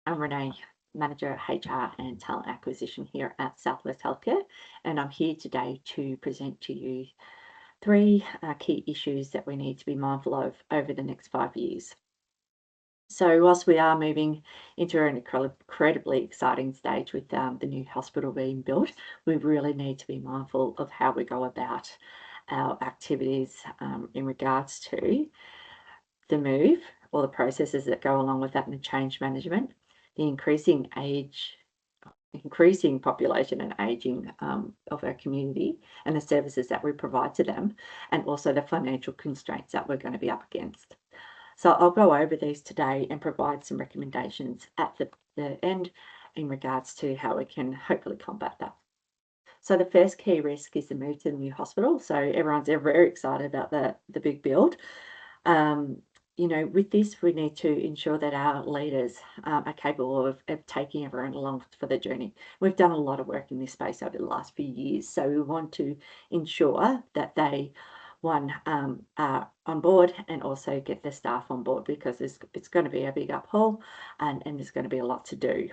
I'm Renee, Manager HR and Talent Acquisition here at Southwest Healthcare, and I'm here today to present to you three key issues that we need to be mindful of over the next 5 years. So, whilst we are moving into an incredibly exciting stage with the new hospital being built, we really need to be mindful of how we go about our activities in regards to the move or the processes that go along with that and the change management, the increasing population and aging of our community and the services that we provide to them, and also the financial constraints that we're going to be up against. So I'll go over these today and provide some recommendations at the end in regards to how we can hopefully combat that. So the first key risk is the move to the new hospital. So everyone's very excited about the big build. Um, with this, we need to ensure that our leaders are capable of taking everyone along for the journey. We've done a lot of work in this space over the last few years, so we want to ensure that they, one, are on board and also get the staff on board because it's going to be a big uphaul and there's going to be a lot to do.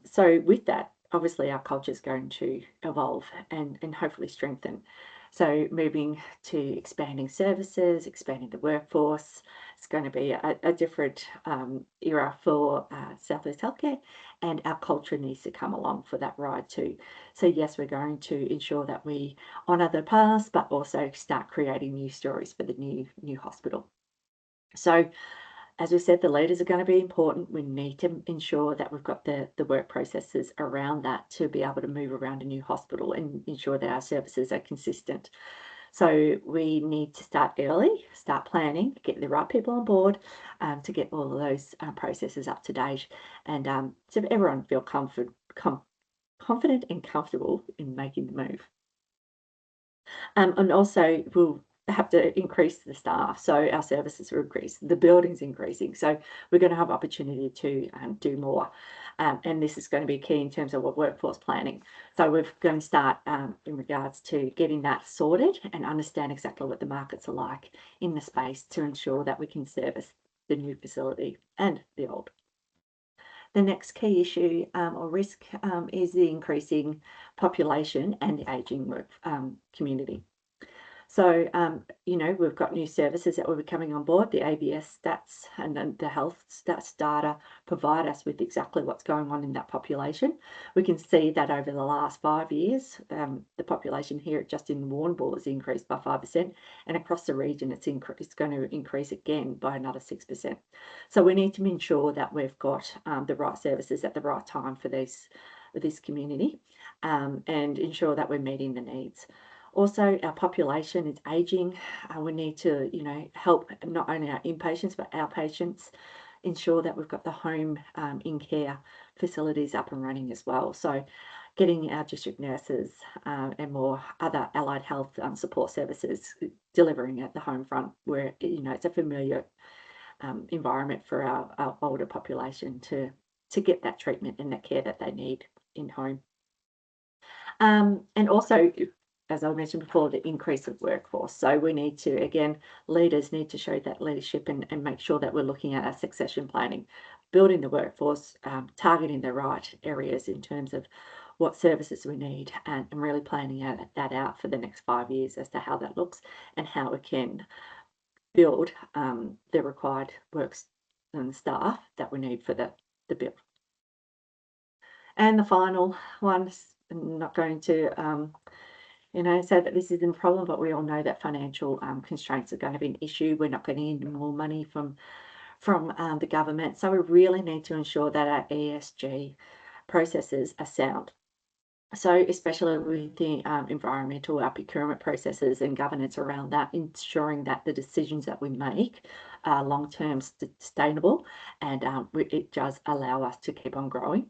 So with that, obviously our culture is going to evolve and hopefully strengthen. So moving to expanding services, expanding the workforce, it's going to be a different era for Southwest Healthcare, and our culture needs to come along for that ride too. So yes, we're going to ensure that we honour the past, but also start creating new stories for the new hospital. So as we said, the leaders are going to be important. We need to ensure that we've got the work processes around that to be able to move around a new hospital and ensure that our services are consistent. So we need to start early, start planning, get the right people on board to get all of those processes up to date, and so everyone feel confident and comfortable in making the move. And also, we'll have to increase the staff, so our services will increase. The building's increasing, so we're going to have opportunity to do more. And this is going to be key in terms of what workforce planning. So we're going to start in regards to getting that sorted and understand exactly what the markets are like in the space to ensure that we can service the new facility and the old. The next key issue or risk is the increasing population and the ageing work community. So, we've got new services that will be coming on board. The ABS stats and then the health stats data provide us with exactly what's going on in that population. We can see that over the last 5 years, the population here just in Warrnambool has increased by 5%, and across the region it's going to increase again by another 6%. So we need to ensure that we've got the right services at the right time for this community and ensure that we're meeting the needs. Also, our population is aging. We need to, help not only our inpatients but outpatients ensure that we've got the home in care facilities up and running as well. So, getting our district nurses and more other allied health support services delivering at the home front, where it's a familiar environment for our older population to get that treatment and that care that they need in home. And also, as I mentioned before, the increase of workforce. So we need to, again, leaders need to show that leadership and make sure that we're looking at our succession planning, building the workforce, targeting the right areas in terms of what services we need, and really planning that out for the next 5 years as to how that looks and how we can build the required works and staff that we need for the build. And the final one, I'm not going to say that this isn't a problem, but we all know that financial constraints are going to be an issue. We're not getting any more money from the government, so we really need to ensure that our ESG processes are sound. So, especially with the environmental, our procurement processes and governance around that, ensuring that the decisions that we make are long-term sustainable and it does allow us to keep on growing.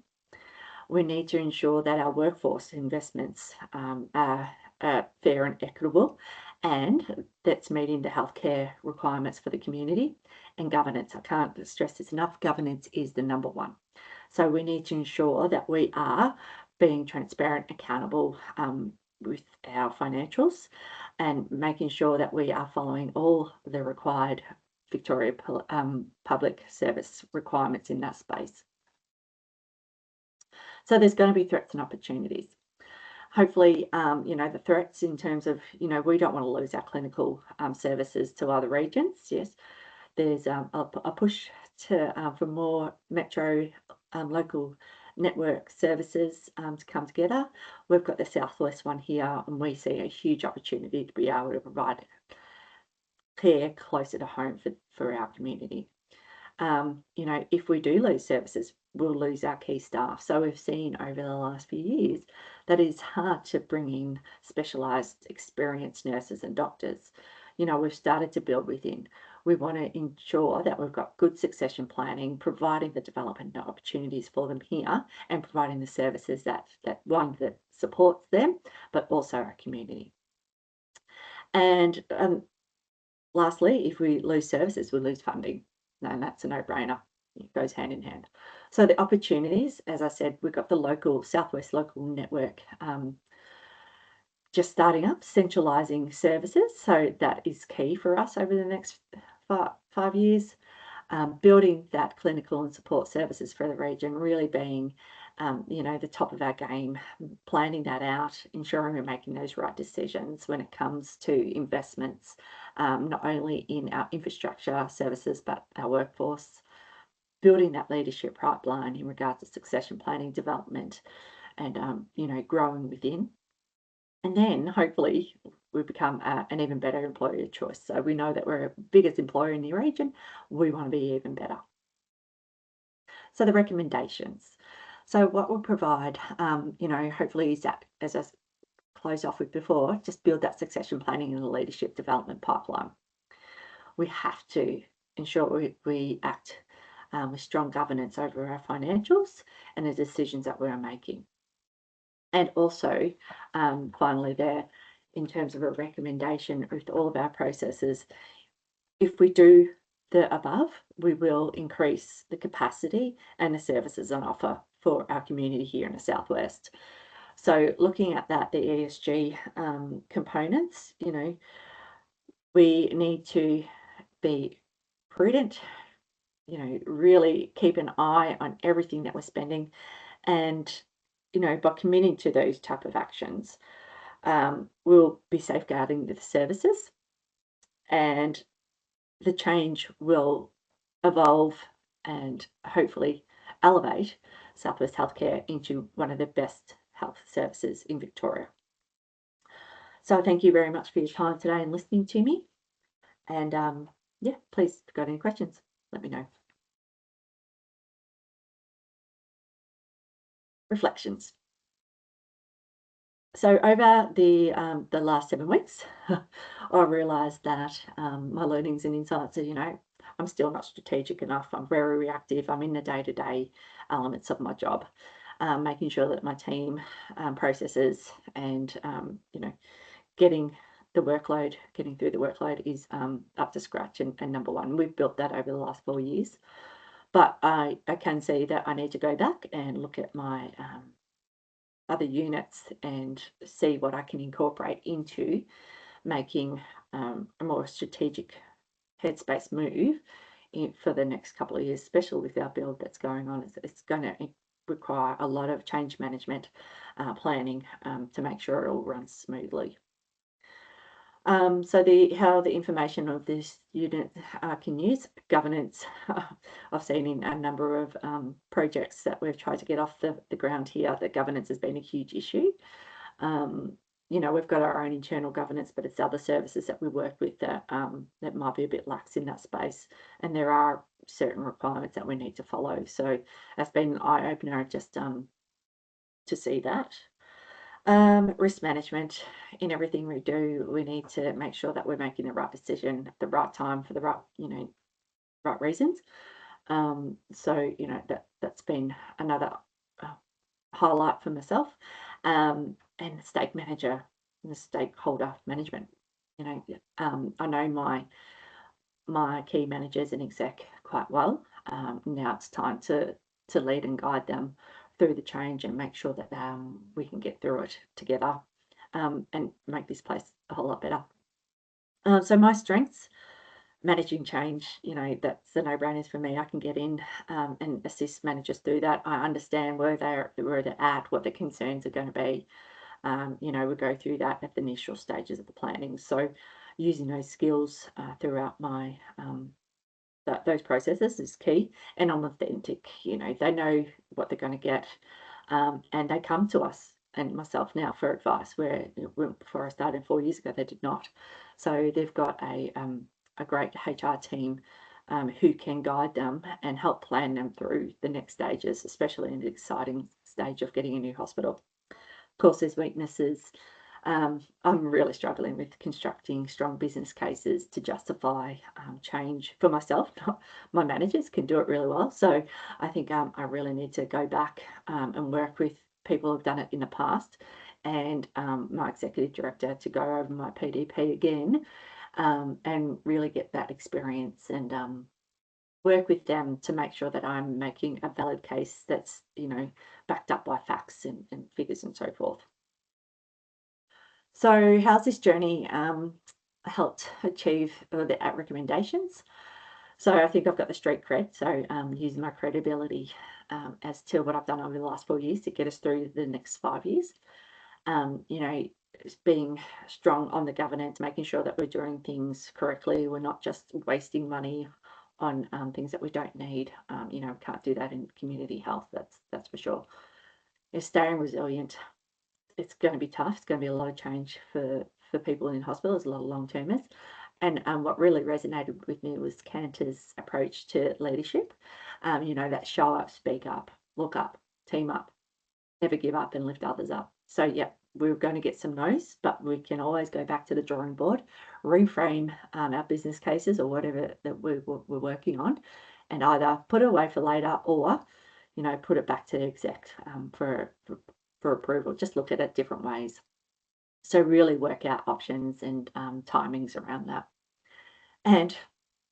We need to ensure that our workforce investments are fair and equitable, and that's meeting the healthcare requirements for the community. And governance, I can't stress this enough, governance is the number one. So we need to ensure that we are being transparent, accountable with our financials, and making sure that we are following all the required Victoria public service requirements in that space. So there's going to be threats and opportunities. Hopefully, the threats in terms of, we don't want to lose our clinical services to other regions. Yes, there's a push for more metro local network services to come together. We've got the Southwest one here, and we see a huge opportunity to be able to provide care closer to home for our community. If we do lose services, we'll lose our key staff. So we've seen over the last few years that it's hard to bring in specialised, experienced nurses and doctors. We've started to build within. We want to ensure that we've got good succession planning, providing the development opportunities for them here, and providing the services that supports them, but also our community. And lastly, if we lose services, we lose funding. And that's a no-brainer. It goes hand in hand. So the opportunities, as I said, we've got the Southwest local network just starting up, centralising services. So that is key for us over the next 5 years. Building that clinical and support services for the region, really being, the top of our game, planning that out, ensuring we're making those right decisions when it comes to investments, not only in our infrastructure services, but our workforce, building that leadership pipeline in regards to succession planning, development, and, growing within. And then hopefully we become an even better employer of choice. So we know that we're the biggest employer in the region. We want to be even better. So the recommendations. So what we'll provide, hopefully is that, as I closed off with before, just build that succession planning and the leadership development pipeline. We have to ensure we act with strong governance over our financials and the decisions that we're making. And also, finally there, in terms of a recommendation with all of our processes, if we do the above, we will increase the capacity and the services on offer for our community here in the Southwest. So looking at that, the ESG components, we need to be prudent, really keep an eye on everything that we're spending, and by committing to those type of actions, we'll be safeguarding the services, and the change will evolve and hopefully elevate Southwest Healthcare into one of the best health services in Victoria. So thank you very much for your time today and listening to me. And please, if you've got any questions, let me know. Reflections. So over the last 7 weeks, I realised that my learnings and insights are, I'm still not strategic enough. I'm very reactive. I'm in the day-to-day elements of my job, making sure that my team processes and, getting through the workload is up to scratch and number one. We've built that over the last 4 years. But I can see that I need to go back and look at my other units and see what I can incorporate into making a more strategic headspace move for the next couple of years, especially with our build that's going on. It's going to require a lot of change management planning to make sure it all runs smoothly. So how the information of this unit can use governance. I've seen in a number of projects that we've tried to get off the ground here that governance has been a huge issue. We've got our own internal governance, but it's other services that we work with that might be a bit lax in that space, and there are certain requirements that we need to follow. So that's been an eye-opener just to see that. Risk management. In everything we do, we need to make sure that we're making the right decision at the right time for the right, right reasons. So that's been another highlight for myself. And the stake manager and the stakeholder management. I know my key managers and exec quite well. Now it's time to lead and guide them through the change and make sure that we can get through it together and make this place a whole lot better. So my strengths, managing change, that's a no-brainers for me. I can get in and assist managers do that. I understand where they're at, what the concerns are going to be. We go through that at the initial stages of the planning. So using those skills throughout my those processes is key. And I'm authentic. They know what they're going to get, and they come to us and myself now for advice. Where before I started 4 years ago, they did not. So they've got a great HR team who can guide them and help plan them through the next stages, especially in the exciting stage of getting a new hospital. Of course, there's weaknesses. I'm really struggling with constructing strong business cases to justify change for myself. My managers can do it really well. So I think I really need to go back and work with people who've done it in the past, and my executive director to go over my PDP again and really get that experience and work with them to make sure that I'm making a valid case that's, backed up by facts and figures and so forth. So how's this journey helped achieve the recommendations? So I think I've got the street cred. So using my credibility as to what I've done over the last 4 years to get us through the next 5 years. Being strong on the governance, making sure that we're doing things correctly. We're not just wasting money on things that we don't need. Can't do that in community health. That's for sure. Staying resilient. It's going to be tough. It's going to be a lot of change for people in hospitals, a lot of long-termers. And what really resonated with me was Cantor's approach to leadership. That show up, speak up, look up, team up, never give up, and lift others up. So, yeah, we're going to get some no's, but we can always go back to the drawing board, reframe our business cases or whatever that we're working on, and either put it away for later or, put it back to the exec for approval. Just look at it different ways. So really work out options and timings around that. And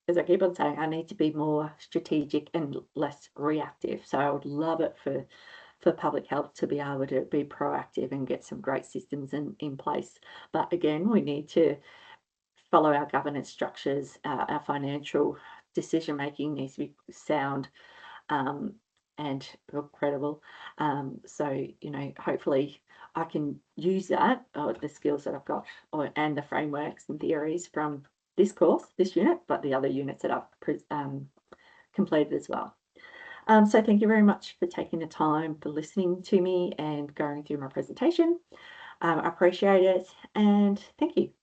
as I keep on saying, I need to be more strategic and less reactive. So I would love it for public health to be able to be proactive and get some great systems in place. But again, we need to follow our governance structures. Our financial decision making needs to be sound and credible. So, hopefully I can use that, the skills that I've got, and the frameworks and theories from this course, this unit, but the other units that I've completed as well. So thank you very much for taking the time for listening to me and going through my presentation. I appreciate it, and thank you.